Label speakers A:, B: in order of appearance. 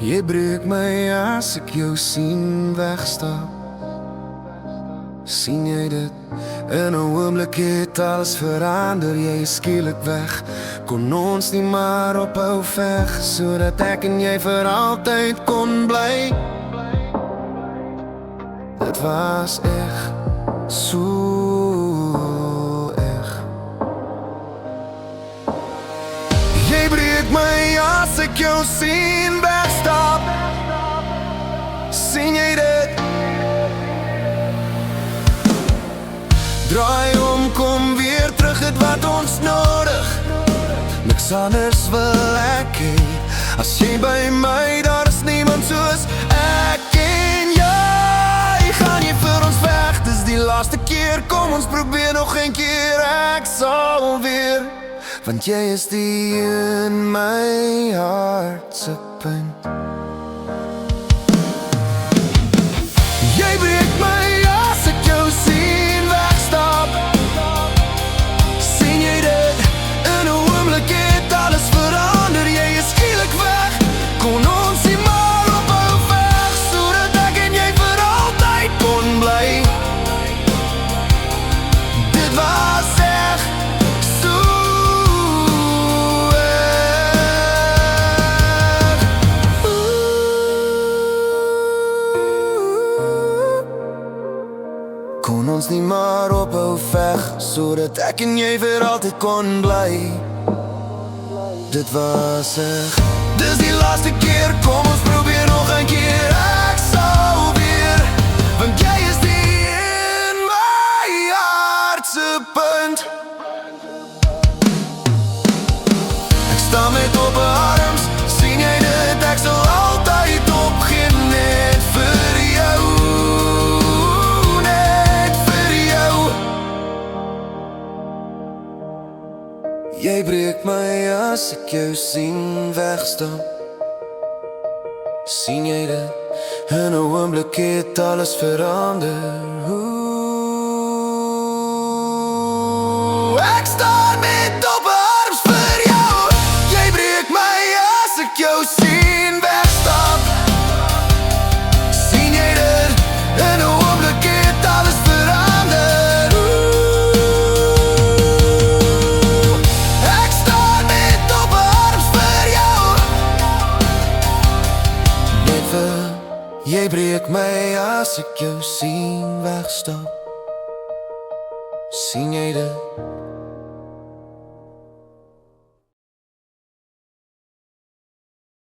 A: Jy breek my as ek jou sien wegstap. Sien jy dit? In 'n oomblik het alles verander. Jy is skielik weg. Kon ons nie maar ophou veg, sodat ek en jy vir altyd kon bly. Dit was eg, so eg. Jy breek my as ek jou sien wegstap. Sien jy dit? Draai om, kom weer terug, het wat ons nodig. Niks anders wil ek hê. As jy by my, daar is niemand soos ek en jy. Gaan jy vir ons weg, dis die laaste keer. Kom ons probeer nog een keer, ek sal weer. Want jy is die in my hart se punt. Jy breek my as ek jou sien wegstap. Sien jy dit? In 'n oomblik het alles verander. Jy is skielik weg. Kon ons nie maar ophou veg, sodat ek en jy vir altyd kon bly. Dit was eg, so eg. Kon ons nie maar ophou veg, sodat ek en jy vir altyd kon bly. Dit was eg. Dis die laaste keer, kom ons probeer nog een keer. Ek sal weer, want jy is die in my hart se punt. Ek staan met ope arms, sien jy dit? Ek sal altyd opgee, net vir jou. Net vir jou. Jy breek my as ek jou sien wegstap. Sien jy dit? In 'n oomblik het alles verander. Ek staan met ope arms vir jou. Jy breek my as ek jou sien wegstap. Sien jy dit? In 'n oomblik het alles verander. Ek staan met ope arms vir jou. Net vir, jy breek my as ek jou sien wegstap. Sien jy dit?